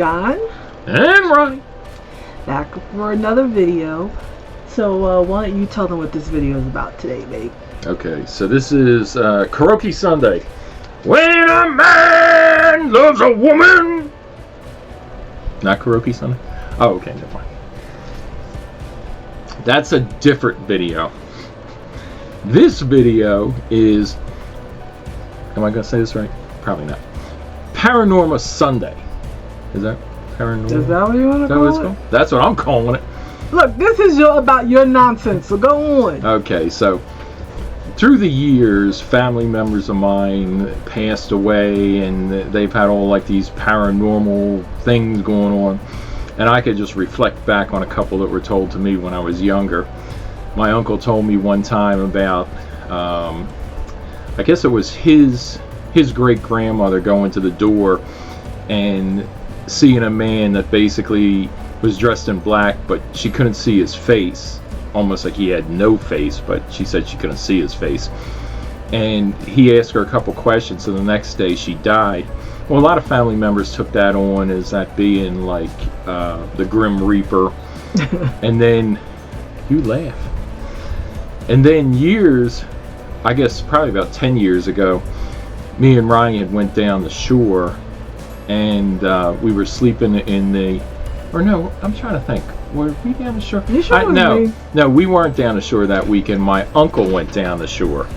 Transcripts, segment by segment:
John and Ronnie, back for another video. So why don't you tell them what this video is about today, babe? Okay, so this is Karaoke Sunday. When a man loves a woman. Not Karaoke Sunday? Oh, okay, never mind. That's a different video. This video is, am I going to say this right? Probably not. Paranormal Sunday. Is that paranormal? Is that what you want to call it? That's what I'm calling it. Look, this is about your nonsense, so go on. Okay, so through the years, family members of mine passed away, and they've had all like these paranormal things going on. And I could just reflect back on a couple that were told to me when I was younger. My uncle told me one time about, I guess it was his great-grandmother going to the door and seeing a man that basically was dressed in black, but she couldn't see his face, almost like he had no face, but she said she couldn't see his face. And he asked her a couple questions, and the next day she died. Well, a lot of family members took that on as that being like the Grim Reaper. And then, you laugh. And then years, I guess probably about 10 years ago, me and Ronnie had went down the shore, and we were sleeping in the, or no, I'm trying to think. Were we down the shore? You sure? No, we weren't down the shore that weekend. My uncle went down the shore.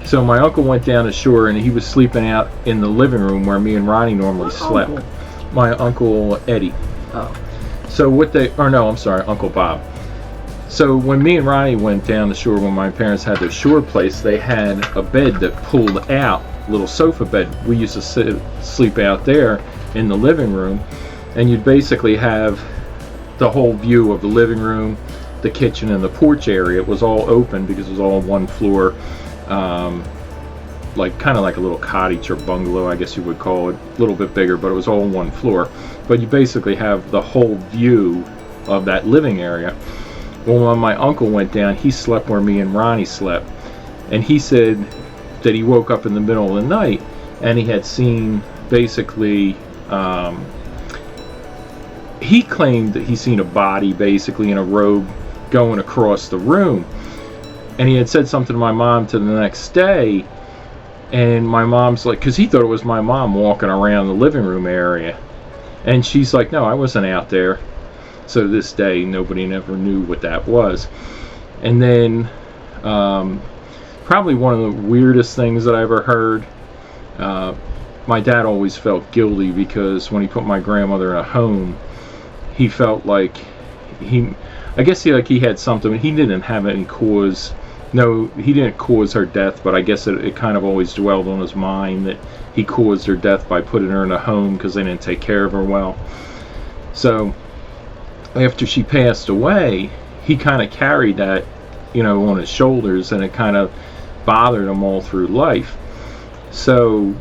So my uncle went down the shore, and he was sleeping out in the living room where me and Ronnie normally slept. Uncle? My Uncle Eddie. Oh. So Uncle Bob. So when me and Ronnie went down the shore, when my parents had their shore place, they had a bed that pulled out, a little sofa bed. We used to sleep out there in the living room, and you'd basically have the whole view of the living room, the kitchen, and the porch area. It was all open because it was all one floor. Like kind of like a little cottage or bungalow, I guess you would call it, a little bit bigger, but it was all one floor. But you basically have the whole view of that living area. Well, when my uncle went down, he slept where me and Ronnie slept, and he said that he woke up in the middle of the night and he had seen basically, he claimed that he seen a body basically in a robe going across the room. And he had said something to my mom to the next day, and my mom's like, because he thought it was my mom walking around the living room area, and she's like, no, I wasn't out there. So to this day, nobody never knew what that was. And then probably one of the weirdest things that I ever heard, my dad always felt guilty because when he put my grandmother in a home, he felt like he had something. He didn't have any cause. No, he didn't cause her death, but I guess it kind of always dwelled on his mind that he caused her death by putting her in a home because they didn't take care of her well. So after she passed away, he kind of carried that, on his shoulders, and it kind of bothered him all through life. So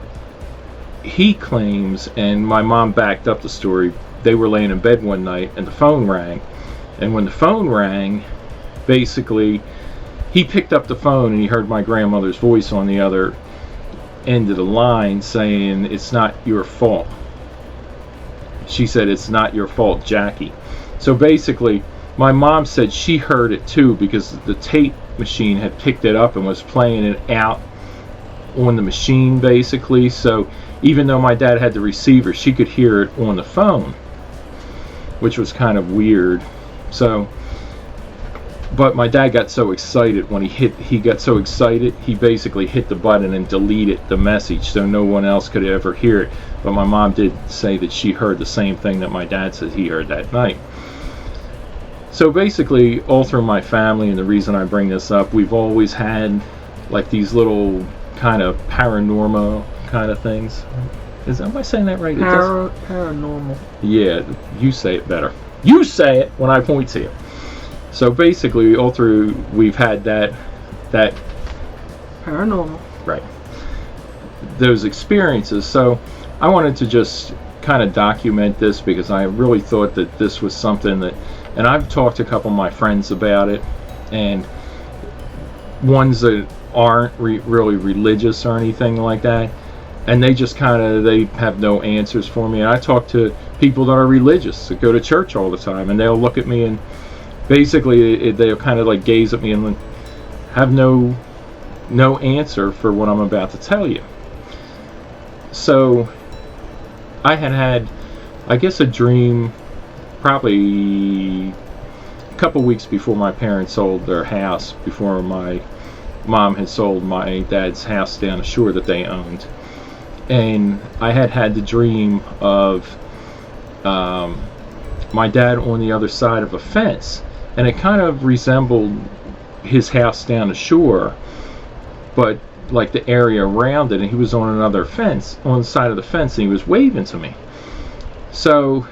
he claims, and my mom backed up the story, they were laying in bed one night and the phone rang. And when the phone rang, basically, he picked up the phone and he heard my grandmother's voice on the other end of the line saying, "It's not your fault." She said, "It's not your fault, Jackie." So basically, my mom said she heard it too because the tape machine had picked it up and was playing it out on the machine basically. So even though my dad had the receiver, she could hear it on the phone, which was kind of weird. So, but my dad got so excited when he got so excited, he basically hit the button and deleted the message so no one else could ever hear it. But my mom did say that she heard the same thing that my dad said he heard that night. So basically, all through my family, and the reason I bring this up, we've always had like these little kind of paranormal kind of things. Am I saying that right? Paranormal. Yeah, you say it better. You say it when I point to you. So basically, all through, we've had that paranormal. Right. Those experiences. So I wanted to just kind of document this because I really thought that this was something that, and I've talked to a couple of my friends about it, and ones that aren't really religious or anything like that, and they just they have no answers for me. And I talk to people that are religious, that go to church all the time, and they'll look at me and basically they'll kind of like gaze at me and have no answer for what I'm about to tell you. So I had I guess a dream probably a couple weeks before my parents sold their house, before my mom had sold my dad's house down the shore that they owned. And I had the dream of my dad on the other side of a fence, and it kind of resembled his house down the shore, but like the area around it, and he was on another fence, on the side of the fence, and he was waving to me. So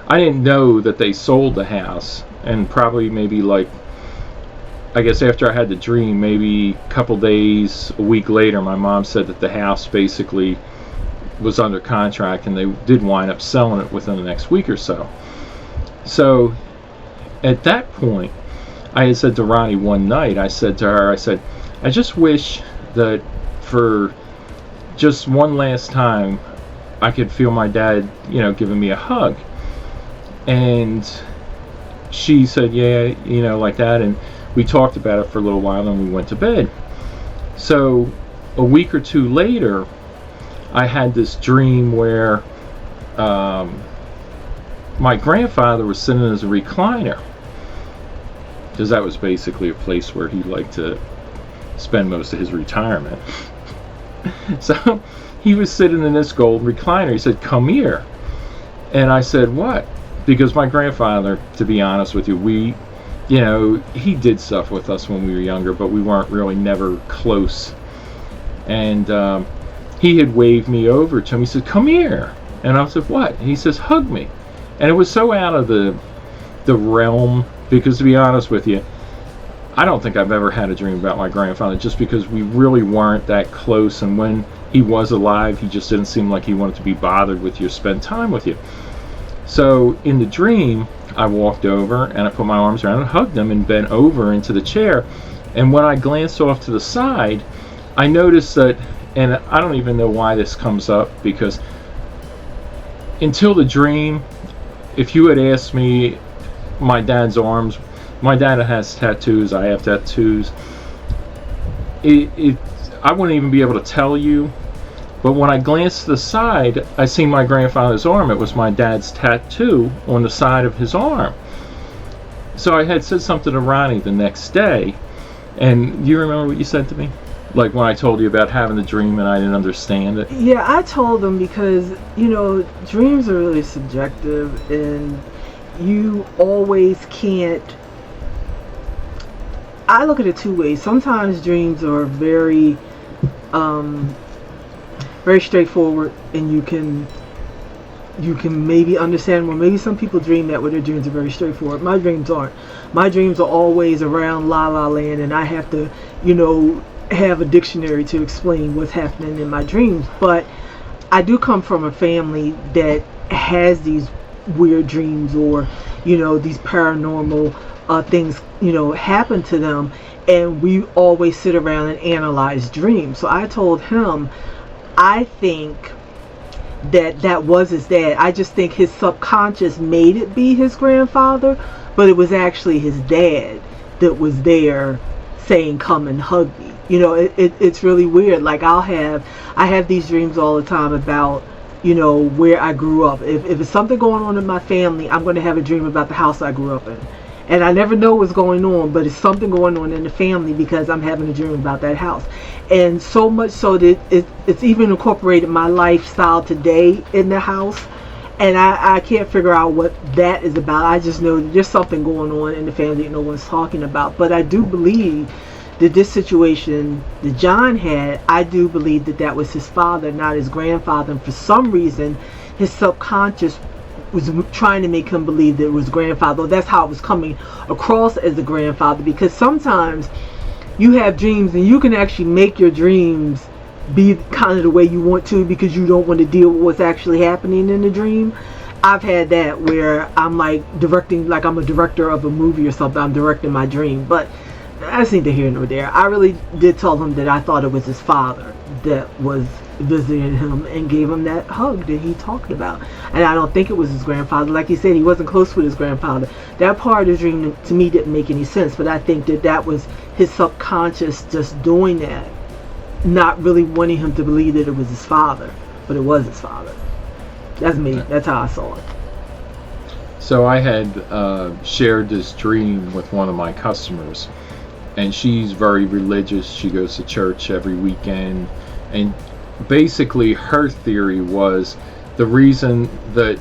I didn't know that they sold the house, and probably maybe like, I guess after I had the dream, maybe a couple days, a week later, my mom said that the house basically was under contract, and they did wind up selling it within the next week or so. So at that point, I had said to Ronnie one night, I said to her, I just wish that for just one last time I could feel my dad, giving me a hug. And she said, yeah, like that. And we talked about it for a little while, and we went to bed. So a week or two later, I had this dream where my grandfather was sitting in his recliner, because that was basically a place where he liked to spend most of his retirement. So he was sitting in this gold recliner. He said, "Come here." And I said, "What?" Because my grandfather, to be honest with you, he did stuff with us when we were younger, but we weren't really never close. And he had waved me over to him. He said, "Come here." And I said, "What?" And he says, "Hug me." And it was so out of the realm, because to be honest with you, I don't think I've ever had a dream about my grandfather, just because we really weren't that close. And when he was alive, he just didn't seem like he wanted to be bothered with you or spend time with you. So in the dream, I walked over and I put my arms around and hugged him and bent over into the chair. And when I glanced off to the side, I noticed that, and I don't even know why this comes up, because until the dream, if you had asked me my dad's arms, my dad has tattoos, I have tattoos, I wouldn't even be able to tell you. But when I glanced to the side, I seen my grandfather's arm. It was my dad's tattoo on the side of his arm. So I had said something to Ronnie the next day, and you remember what you said to me? Like when I told you about having the dream and I didn't understand it? Yeah, I told him because, dreams are really subjective, and you always can't. I look at it two ways. Sometimes dreams are very straightforward, and you can maybe understand. Well, maybe some people dream that way. Their dreams are very straightforward. My dreams aren't. My dreams are always around La La Land, and I have to, have a dictionary to explain what's happening in my dreams. But I do come from a family that has these weird dreams, or these paranormal things happen to them, and we always sit around and analyze dreams. So I told him, I think that was his dad. I just think his subconscious made it be his grandfather, but it was actually his dad that was there saying, "Come and hug me." It's really weird. Like I have these dreams all the time about where I grew up. If it's something going on in my family, I'm going to have a dream about the house I grew up in. And I never know what's going on, but it's something going on in the family because I'm having a dream about that house. And so much so that it's even incorporated my lifestyle today in the house. And I can't figure out what that is about. I just know that there's something going on in the family that no one's talking about. But I do believe that this situation that John had, I do believe that was his father, not his grandfather. And for some reason, his subconscious was trying to make him believe that it was grandfather. That's how it was coming across as the grandfather, because sometimes you have dreams and you can actually make your dreams be kind of the way you want to, because you don't want to deal with what's actually happening in the dream. I've had that where I'm like directing, like I'm a director of a movie or something. I'm directing my dream, but that's neither here nor there. I really did tell him that I thought it was his father. that was visiting him and gave him that hug that he talked about. And I don't think it was his grandfather. Like he said, he wasn't close with his grandfather. That part of the dream to me didn't make any sense, but I think that was his subconscious just doing that, not really wanting him to believe that it was his father, but it was his father. That's me. That's how I saw it. So I had shared this dream with one of my customers, and she's very religious. She goes to church every weekend, and basically her theory was the reason that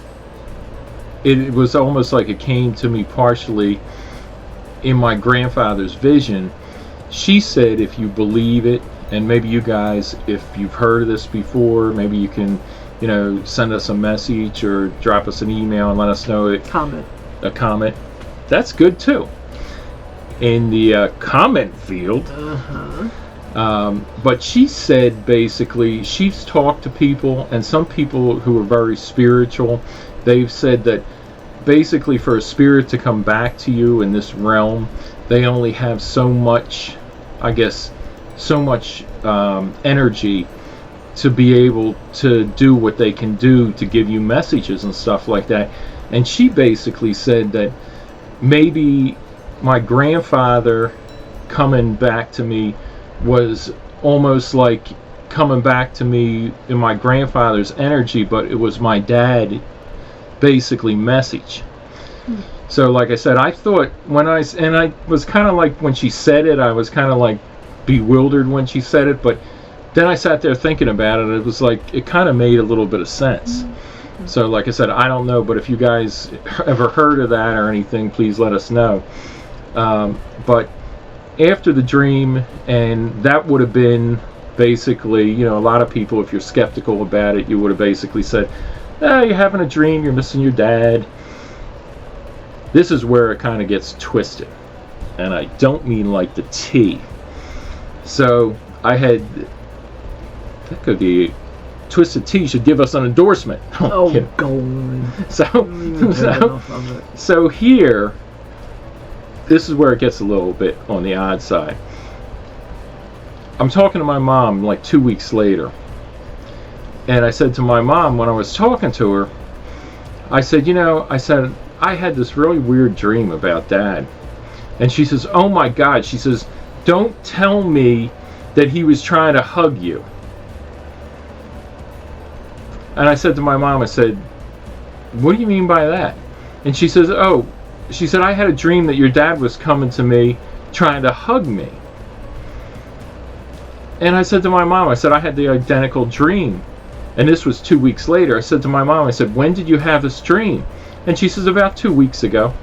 it was almost like it came to me partially in my grandfather's vision. She said, if you believe it, and maybe you guys, if you've heard of this before, maybe you can, send us a message or drop us an email and let us know it. A comment. That's good too. In the comment field. But she said basically she's talked to people, and some people who are very spiritual, they've said that basically for a spirit to come back to you in this realm, they only have so much, energy to be able to do what they can do to give you messages and stuff like that. And she basically said that maybe my grandfather coming back to me was almost like coming back to me in my grandfather's energy, but it was my dad basically message. So like I said, I thought I was kind of like, when she said it, I was kind of like bewildered when she said it, but then I sat there thinking about it. It was like, it kind of made a little bit of sense. So like I said, I don't know, but if you guys ever heard of that or anything, please let us know. But after the dream, and that would have been basically, a lot of people, if you're skeptical about it, you would have basically said, you're having a dream, you're missing your dad. This is where it kind of gets twisted, and I don't mean like the T. So I had, that could be, Twisted Tea should give us an endorsement. Oh, go on. So here, this is where it gets a little bit on the odd side. I'm talking to my mom like 2 weeks later, and I said to my mom when I was talking to her, I said, I had this really weird dream about Dad. And she says, oh my God, she says, don't tell me that he was trying to hug you. And I said to my mom, I said, what do you mean by that? And she says, she said, I had a dream that your dad was coming to me trying to hug me. And I said to my mom, I said, I had the identical dream. And this was 2 weeks later. I said to my mom, I said, when did you have this dream? And she says, about 2 weeks ago.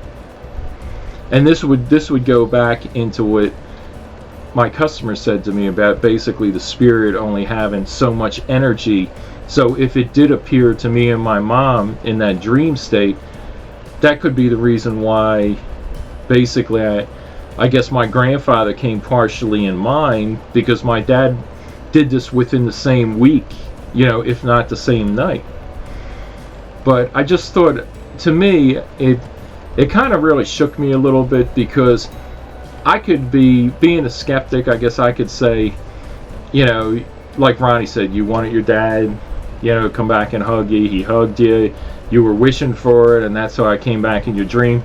And this would go back into what my customer said to me about basically the spirit only having so much energy. So if it did appear to me and my mom in that dream state, that could be the reason why basically I guess my grandfather came partially in mine, because my dad did this within the same week, if not the same night. But I just thought, to me, it kind of really shook me a little bit, because I could being a skeptic, I guess I could say, like Ronnie said, you wanted your dad, come back and hug you. He hugged you. You were wishing for it, and that's how I came back in your dream.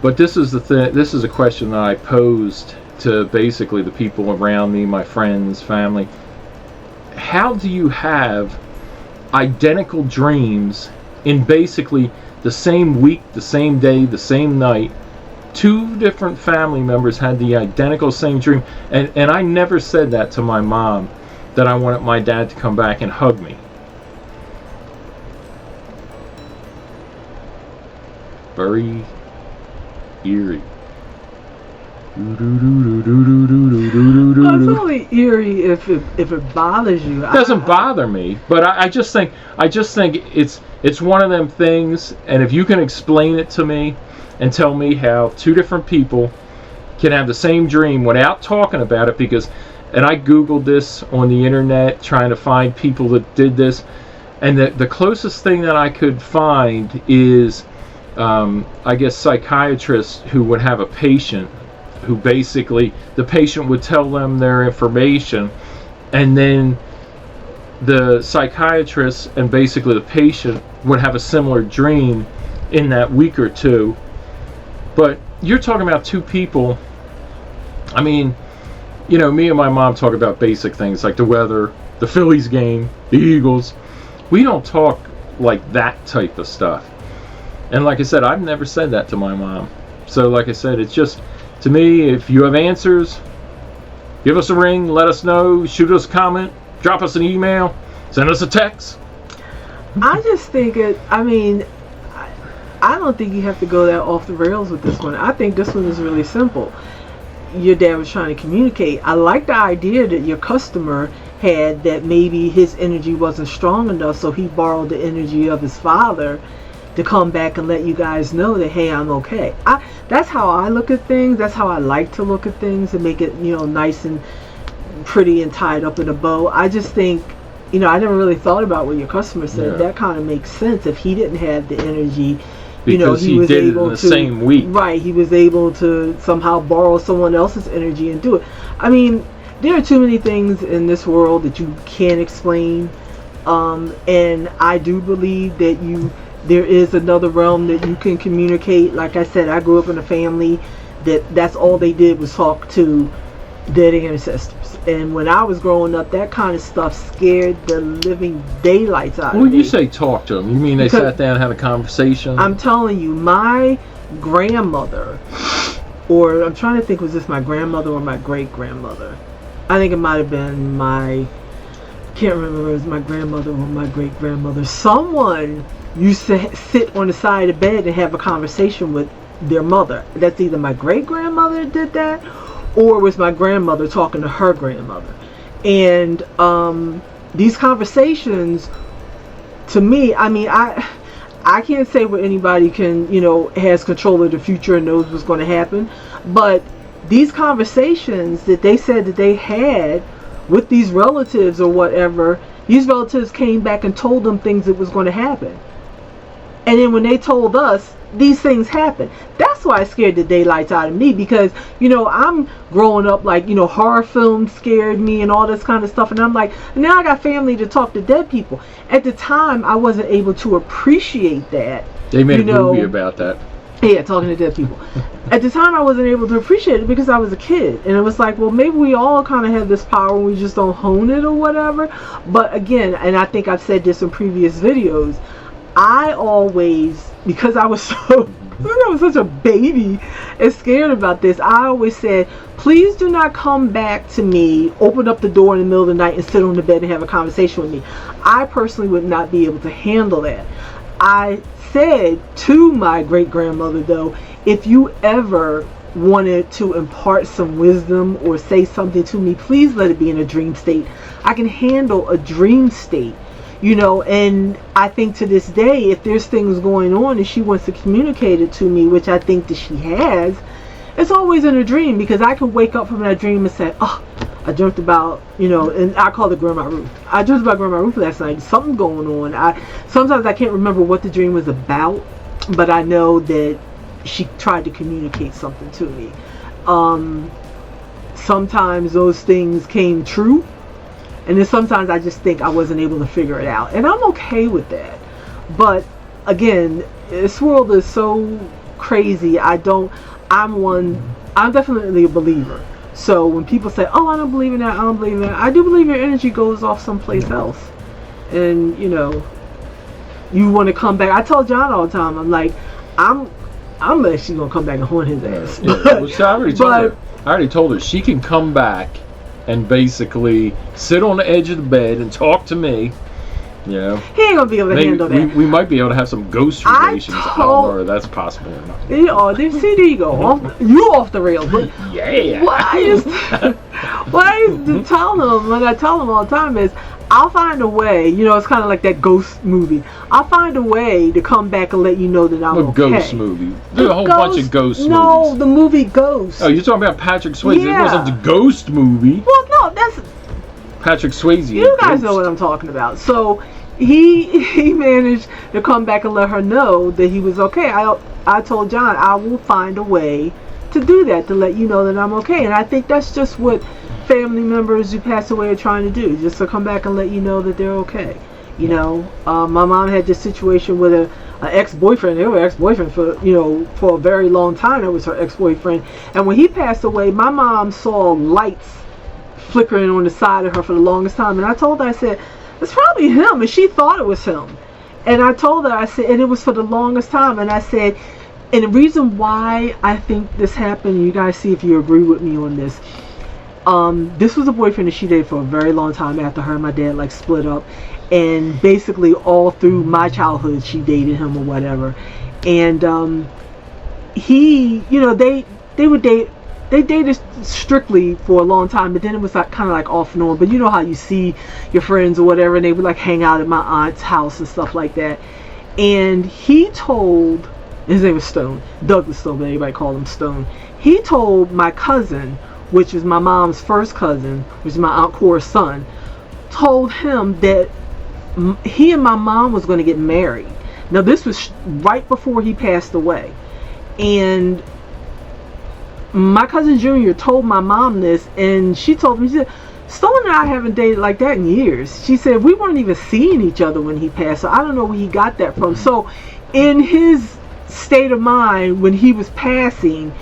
But this is the thing. This is a question that I posed to basically the people around me, my friends, family. How do you have identical dreams in basically the same week, the same day, the same night? Two different family members had the identical same dream, and I never said that to my mom, that I wanted my dad to come back and hug me. Very eerie. It's only eerie if it bothers you. It doesn't bother me, but I just think it's one of them things, and if you can explain it to me and tell me how two different people can have the same dream without talking about it, and I googled this on the internet trying to find people that did this, and the closest thing that I could find is I guess psychiatrists who would have a patient who basically the patient would tell them their information, and then the psychiatrist and basically the patient would have a similar dream in that week or two. But you're talking about two people. I mean, you know, me and my mom talk about basic things like the weather, the Phillies game, the Eagles. We don't talk like that type of stuff. And like I said, I've never said that to my mom. So like I said, it's just, to me, if you have answers, give us a ring, let us know, shoot us a comment, drop us an email, send us a text. I just think I don't think you have to go that off the rails with this one. I think this one is really simple. Your dad was trying to communicate. I like the idea that your customer had, that maybe his energy wasn't strong enough, so he borrowed the energy of his father to come back and let you guys know that, hey, I'm okay. That's how I look at things. That's how I like to look at things, and make it, you know, nice and pretty and tied up in a bow. I just think, you know, I never really thought about what your customer said. Yeah. That kind of makes sense. If he didn't have the energy, Because you know, he was did it able in the to, same week. right, he was able to somehow borrow someone else's energy and do it. I mean, there are too many things in this world that you can't explain, and I do believe that there is another realm that you can communicate. Like I said, I grew up in a family that's all they did was talk to dead ancestors, and when I was growing up, that kind of stuff scared the living daylights out of me. When you say talk to them, you mean they sat down and had a conversation? I'm telling you, my grandmother, or I'm trying to think, was this my grandmother or my great grandmother? I think it might have been can't remember if it was my grandmother or my great grandmother. Someone used to sit on the side of the bed and have a conversation with their mother. That's either my great grandmother did that, or it was my grandmother talking to her grandmother. And these conversations, to me, I mean, I can't say what anybody can, you know, has control of the future and knows what's going to happen, but these conversations that they said that they had with these relatives or whatever, these relatives came back and told them things that was going to happen. And then when they told us, these things happen. That's why it scared the daylights out of me, because, you know, I'm growing up like, you know, horror films scared me and all this kind of stuff, and I'm like, now I got family to talk to dead people. At the time, I wasn't able to appreciate that. They made a movie about that. Yeah, talking to dead people. At the time, I wasn't able to appreciate it because I was a kid, and it was like, well, maybe we all kind of have this power and we just don't hone it or whatever. But again, and I think I've said this in previous videos, I always, because I was such a baby and scared about this, I always said, please do not come back to me, open up the door in the middle of the night and sit on the bed and have a conversation with me. I personally would not be able to handle that. I said to my great grandmother, though, if you ever wanted to impart some wisdom or say something to me, please let it be in a dream state. I can handle a dream state. You know, and I think to this day, if there's things going on and she wants to communicate it to me, which I think that she has, it's always in a dream, because I can wake up from that dream and say, oh, I dreamt about, you know, and I call it Grandma Ruth. I dreamt about Grandma Ruth last night. Something going on. Sometimes I can't remember what the dream was about, but I know that she tried to communicate something to me. Sometimes those things came true. And then sometimes I just think I wasn't able to figure it out. And I'm okay with that. But again, this world is so crazy. I'm definitely a believer. So when people say, oh, I don't believe in that, I don't believe in that, I do believe your energy goes off someplace else. And, you know, you want to come back. I tell John all the time, I'm like, I'm actually going to come back and haunt his ass. Yeah. Well, I already told her she can come back and basically sit on the edge of the bed and talk to me. You know, he ain't gonna be able to handle that. We might be able to have some ghost relations. I don't know if that's possible or not. Yeah, there you go. You off the rails. But yeah. What I used to tell them, when I tell them all the time, is I'll find a way. You know, it's kind of like that ghost movie. I'll find a way to come back and let you know that I'm okay. Ghost movie? There's a whole bunch of ghost movies. No, the movie Ghost. Oh, you're talking about Patrick Swayze. Yeah. It wasn't the Ghost movie. Well, no, that's Patrick Swayze. You guys know what I'm talking about. So he managed to come back and let her know that he was okay. I told John I will find a way to do that, to let you know that I'm okay. And I think that's just what family members who pass away are trying to do, just to come back and let you know that they're okay. You know, my mom had this situation with an ex-boyfriend. They were ex-boyfriend for a very long time. It was her ex-boyfriend. And when he passed away, my mom saw lights flickering on the side of her for the longest time. And I told her, I said, it's probably him. And she thought it was him. And I told her, I said, and it was for the longest time. And I said, and the reason why I think this happened, you guys see if you agree with me on this. This was a boyfriend that she dated for a very long time after her and my dad like split up. And basically all through my childhood she dated him or whatever. And he, you know, they dated strictly for a long time, but then it was like kind of like off and on. But you know how you see your friends or whatever, and they would like hang out at my aunt's house and stuff like that. And he told, his name was Stone, Douglas Stone, but everybody called him Stone. He told my cousin, which is my mom's first cousin, which is my Aunt Cora's son, told him that he and my mom was going to get married. Now this was right before he passed away. And my cousin Junior told my mom this, and she told me, she said, Stone and I haven't dated like that in years. She said, we weren't even seeing each other when he passed, so I don't know where he got that from. So in his state of mind when he was passing,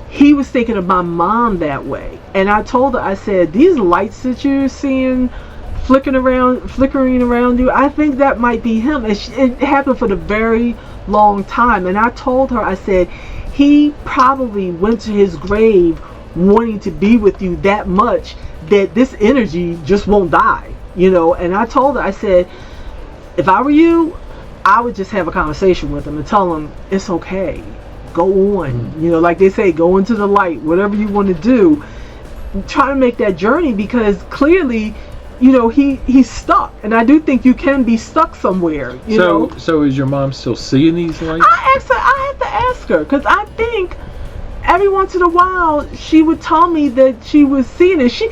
he was thinking of my mom that way. And I told her, I said, these lights that you're seeing flickering around you, I think that might be him. And it happened for the very long time. And I told her, I said, he probably went to his grave wanting to be with you that much that this energy just won't die, you know. And I told her, I said, if I were you, I would just have a conversation with him and tell him it's okay, go on, you know, like they say, go into the light, whatever you want to do, try to make that journey, because clearly, you know, he's stuck. And I do think you can be stuck somewhere, you know. So is your mom still seeing these lights? I had to ask her, because I think every once in a while she would tell me that she was seeing it. She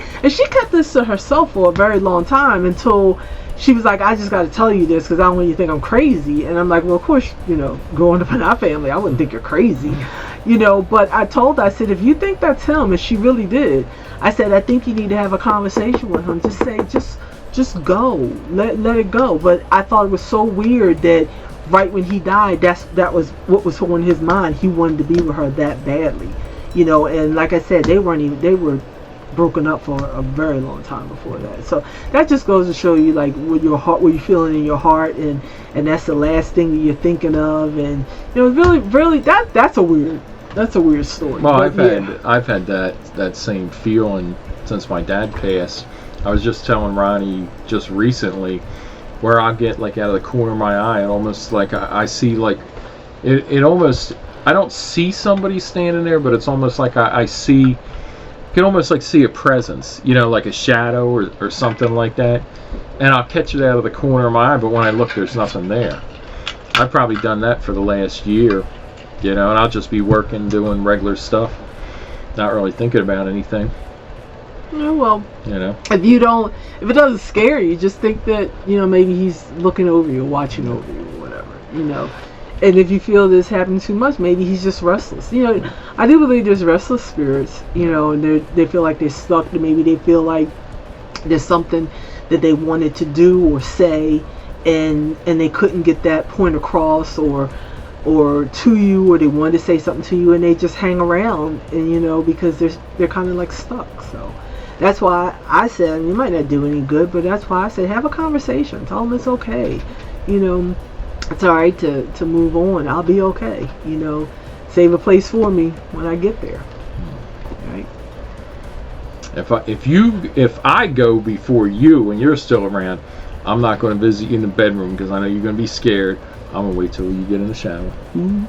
kept this to herself for a very long time, until she was like, I just got to tell you this because I don't want you to think I'm crazy. And I'm like, well, of course, you know, growing up in our family, I wouldn't think you're crazy, you know. But I told her, I said, if you think that's him, and she really did, I said, I think you need to have a conversation with him. Just say, just go, let it go. But I thought it was so weird that right when he died, that was what was on his mind. He wanted to be with her that badly, you know. And like I said, they were broken up for a very long time before that. So that just goes to show you, like, what you're feeling in your heart, and that's the last thing that you're thinking of. And you know, really that's a weird story. Well, I've had that same feeling since my dad passed. I was just telling Ronnie just recently, where I get like out of the corner of my eye, and almost like I see, like it almost, I don't see somebody standing there, but it's almost like I see, can almost like see a presence, you know, like a shadow or something like that. And I'll catch it out of the corner of my eye, but when I look, there's nothing there. I've probably done that for the last year, you know, and I'll just be working, doing regular stuff, not really thinking about anything. Yeah, well, you know, if it doesn't scare you, just think that, you know, maybe he's looking over you, watching over you, or whatever, you know. And if you feel this happening too much, maybe he's just restless. You know, I do believe there's restless spirits, you know, and they feel like they're stuck. Maybe they feel like there's something that they wanted to do or say, and they couldn't get that point across, or to you, or they wanted to say something to you, and they just hang around, and you know, because they're kind of like stuck. So that's why I said, you might not do any good, but that's why I said, have a conversation. Tell them it's okay. You know, it's all right to move on. I'll be okay. You know, save a place for me when I get there. Right? If I go before you and you're still around, I'm not going to visit you in the bedroom because I know you're going to be scared. I'm going to wait till you get in the shower. Mm-hmm.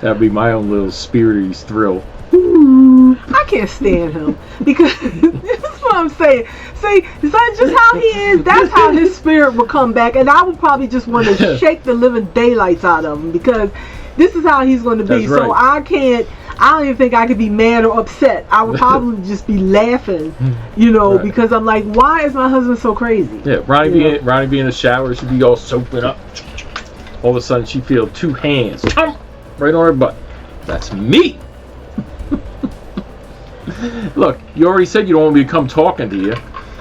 That'd be my own little spirity thrill. I can't stand him, because this is what I'm saying. See, that's just how he is. That's how his spirit will come back, and I would probably just want to shake the living daylights out of him, because this is how he's going to be. That's right. So I don't even think I could be mad or upset. I would probably just be laughing, you know, right. Because I'm like, why is my husband so crazy? Yeah, Ronnie be in the shower, she'd be all soaping up. All of a sudden, she'd feel two hands right on her butt. That's me. Look, you already said you don't want me to come talking to you.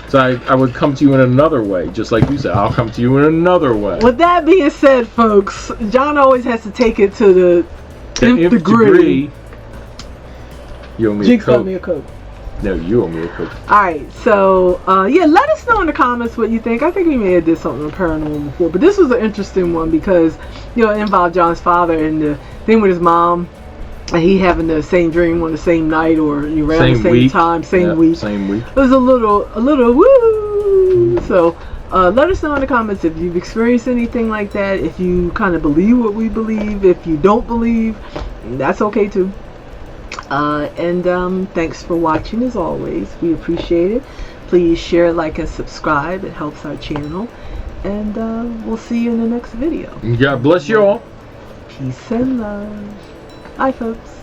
So I would come to you in another way. Just like you said, I'll come to you in another way. With that being said, folks, John always has to take it to the nth degree. You owe me Jinx a Coke. owe me a Coke. No, you owe me a Coke. Alright, so, yeah, let us know in the comments what you think. I think we may have did something on Paranormal before, but this was an interesting one because, you know, it involved John's father and the thing with his mom, and he having the same dream on the same night or around the same week. time, same week. Same week. It was a little woo! So, let us know in the comments if you've experienced anything like that, if you kind of believe what we believe, if you don't believe, that's okay too. Thanks for watching as always. We appreciate it. Please share, like, and subscribe. It helps our channel. And we'll see you in the next video. God bless you all. Peace and love. Bye, folks.